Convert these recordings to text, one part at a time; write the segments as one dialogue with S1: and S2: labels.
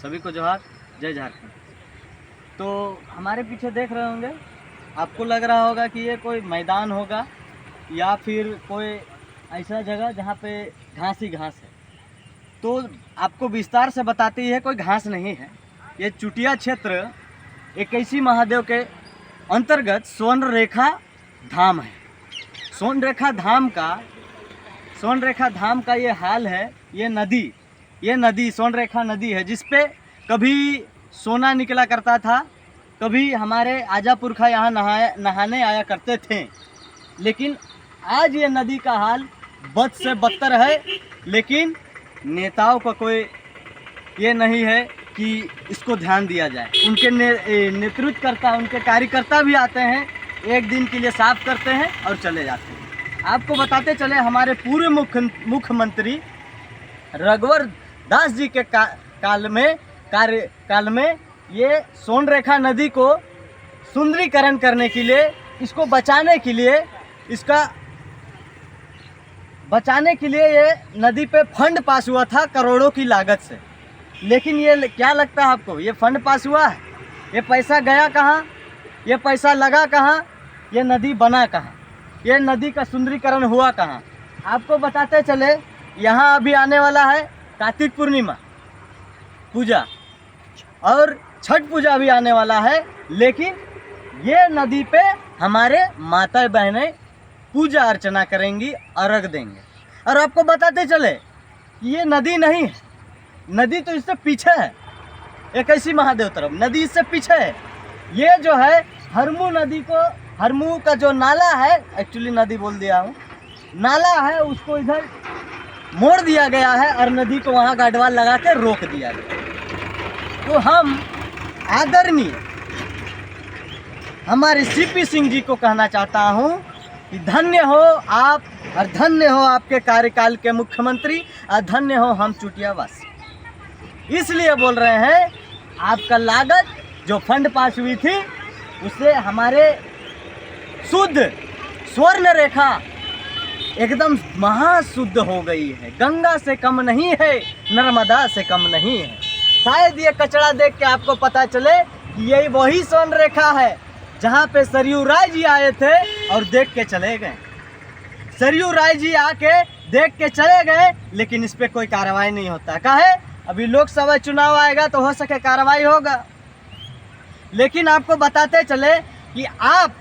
S1: सभी को जोहार, जय झारखंड। तो हमारे पीछे देख रहे होंगे, आपको लग रहा होगा कि ये कोई मैदान होगा या फिर कोई ऐसा जगह जहाँ पे घास ही घास है। तो आपको विस्तार से बताती है, कोई घास नहीं है। ये चुटिया क्षेत्र 21 महादेव के अंतर्गत स्वर्ण रेखा धाम है। स्वर्ण रेखा धाम का ये हाल है। ये नदी स्वर्ण रेखा नदी है, जिस पे कभी सोना निकला करता था, कभी हमारे आजा पुरखा यहाँ नहाने आया करते थे। लेकिन आज ये नदी का हाल बद से बदतर है। लेकिन नेताओं का कोई ये नहीं है कि इसको ध्यान दिया जाए। उनके नेतृत्वकर्ता, उनके कार्यकर्ता भी आते हैं, एक दिन के लिए साफ करते हैं और चले जाते हैं। आपको बताते चले, हमारे पूर्व मुख्यमंत्री रघुवर दास जी के कार्यकाल में ये स्वर्ण रेखा नदी को सुंदरीकरण करने के लिए, इसको बचाने के लिए ये नदी पे फंड पास हुआ था करोड़ों की लागत से। लेकिन ये क्या लगता है आपको, ये फंड पास हुआ है? ये पैसा गया कहाँ? ये पैसा लगा कहाँ? ये नदी बना कहाँ? ये नदी का सुंदरीकरण हुआ कहाँ? आपको बताते चले, यहाँ अभी आने वाला है कार्तिक पूर्णिमा पूजा और छठ पूजा भी आने वाला है। लेकिन ये नदी पे हमारे माता बहनें पूजा अर्चना करेंगी, अर्घ देंगे। और आपको बताते चले कि ये नदी नहीं है, नदी तो इससे पीछे है। 21 महादेव तरफ नदी इससे पीछे है। ये जो है हरमू का जो नाला है, एक्चुअली नदी बोल दिया हूँ, नाला है, उसको इधर मोड़ दिया गया है और नदी को वहाँ गाडवाल लगा के रोक दिया गया। तो हम आदरणीय हमारे सीपी सिंह जी को कहना चाहता हूँ कि धन्य हो आप और धन्य हो आपके कार्यकाल के मुख्यमंत्री और धन्य हो हम चुटियावासी। इसलिए बोल रहे हैं, आपका लागत जो फंड पास हुई थी उससे हमारे शुद्ध स्वर्ण रेखा एकदम महाशुद्ध हो गई है। गंगा से कम नहीं है, नर्मदा से कम नहीं है। शायद ये कचरा देख के आपको पता चले कि यही वही स्वर्ण रेखा है जहाँ पे सरयू राय जी आए थे और देख के चले गए। सरयू राय जी आके देख के चले गए, लेकिन इस पे कोई कार्रवाई नहीं होता। काहे? अभी लोकसभा चुनाव आएगा तो हो सके कार्रवाई होगा। लेकिन आपको बताते चले कि आप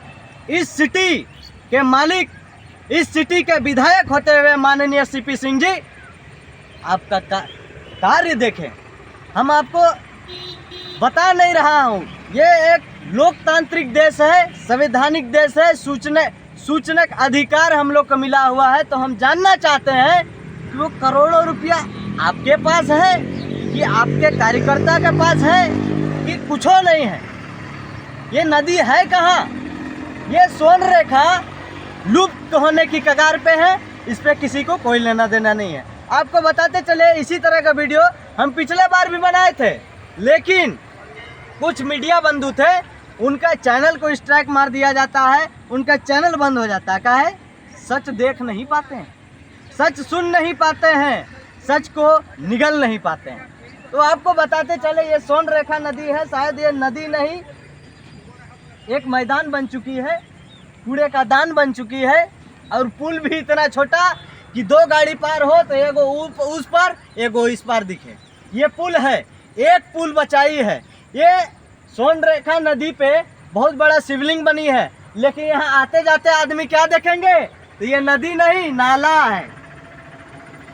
S1: इस सिटी के मालिक, इस सिटी के विधायक होते हुए माननीय सीपी सिंह जी, आपका कार्य देखें। हम आपको बता नहीं रहा हूँ, ये एक लोकतांत्रिक देश है, संवैधानिक देश है, सूचनक अधिकार हम लोग को मिला हुआ है। तो हम जानना चाहते हैं कि वो करोड़ों रुपया आपके पास है कि आपके कार्यकर्ता के पास है कि कुछ नहीं है। ये नदी है कहाँ? ये स्वर्ण रेखा लुप्त होने की कगार पे है, इस पे किसी को कोई लेना देना नहीं है। आपको बताते चले, इसी तरह का वीडियो हम पिछले बार भी बनाए थे, लेकिन कुछ मीडिया बंधु थे, उनका चैनल को स्ट्राइक मार दिया जाता है, उनका चैनल बंद हो जाता है। क्या है? सच देख नहीं पाते हैं, सच सुन नहीं पाते हैं, सच को निगल नहीं पाते हैं। तो आपको बताते चले, ये स्वर्ण रेखा नदी है। शायद ये नदी नहीं, एक मैदान बन चुकी है, कूड़े का दान बन चुकी है। और पुल भी इतना छोटा कि 2 गाड़ी पार हो तो एगो उस पार एगो इस पार दिखे। ये पुल है, एक पुल बचाई है। ये स्वर्ण रेखा नदी पे बहुत बड़ा शिवलिंग बनी है, लेकिन यहाँ आते जाते आदमी क्या देखेंगे? तो ये नदी नहीं, नाला है।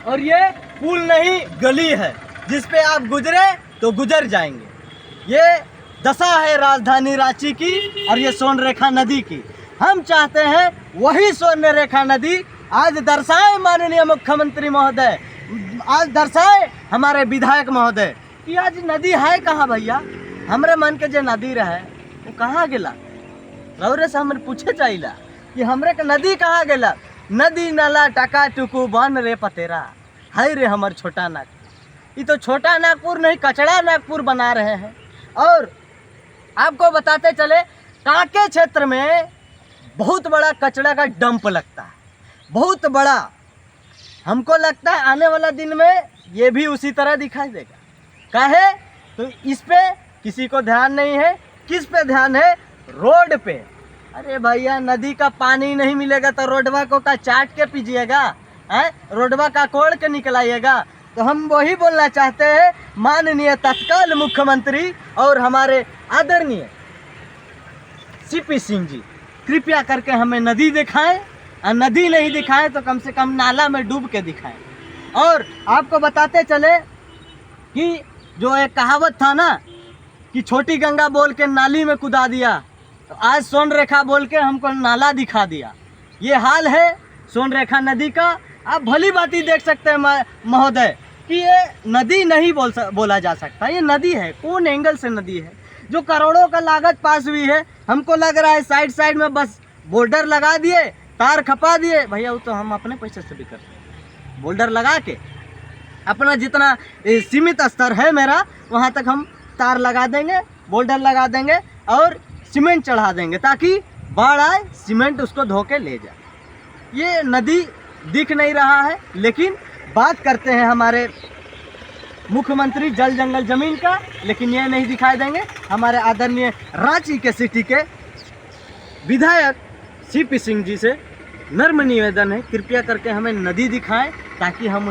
S1: और ये पुल नहीं, गली है, जिस पे आप गुजरे तो गुजर जाएंगे। ये दशा है राजधानी रांची की और ये स्वर्ण रेखा नदी की। हम चाहते हैं वही स्वर्ण रेखा नदी आज दर्शाए माननीय मुख्यमंत्री महोदय, आज दर्शाए हमारे विधायक महोदय कि आज नदी है कहाँ भैया? हमरे मन के जो नदी रहे वो कहाँ गेला? रौरे से हमरे पूछे चाहिए कि हमरे के नदी कहाँ गेला? नदी नाला टका टुकू बन रे पतेरा, है रे हमर छोटा नागपुर। ये तो छोटा नागपुर नहीं, कचड़ा नागपुर बना रहे हैं। और आपको बताते चले, कांके क्षेत्र में बहुत बड़ा कचड़ा का डंप लगता है, बहुत बड़ा। हमको लगता है आने वाला दिन में ये भी उसी तरह दिखाई देगा। काहे? तो इस पे किसी को ध्यान नहीं है। किस पे ध्यान है? रोड पे। अरे भैया, नदी का पानी नहीं मिलेगा तो रोडवा को का चाट के पीजिएगा? रोडवा का कोड़ के निकलाइएगा? तो हम वही बोलना चाहते हैं, माननीय तत्काल मुख्यमंत्री और हमारे आदरणीय सीपी सिंह जी, कृपया करके हमें नदी दिखाएं, और नदी नहीं दिखाएं तो कम से कम नाला में डूब के दिखाएं। और आपको बताते चले कि जो एक कहावत था ना कि छोटी गंगा बोल के नाली में कुदा दिया, तो आज सोन रेखा बोल के हमको नाला दिखा दिया। ये हाल है सोन रेखा नदी का। आप भली बात देख सकते हैं महोदय कि ये नदी नहीं बोला जा सकता, ये नदी है। कौन एंगल से नदी है? जो करोड़ों का लागत पास हुई है, हमको लग रहा है साइड साइड में बस बोल्डर लगा दिए, तार खपा दिए। भैया वो तो हम अपने पैसे से भी करते हैं, बोल्डर लगा के अपना जितना सीमित स्तर है मेरा, वहाँ तक हम तार लगा देंगे, बोल्डर लगा देंगे और सीमेंट चढ़ा देंगे ताकि बाढ़ आए, सीमेंट उसको धो के ले जाए। ये नदी दिख नहीं रहा है, लेकिन बात करते हैं हमारे मुख्यमंत्री जल जंगल जमीन का, लेकिन ये नहीं दिखाई देंगे। हमारे आदरणीय रांची के सिटी के विधायक सीपी सिंह जी से नम्र निवेदन है, कृपया करके हमें नदी दिखाएं ताकि हम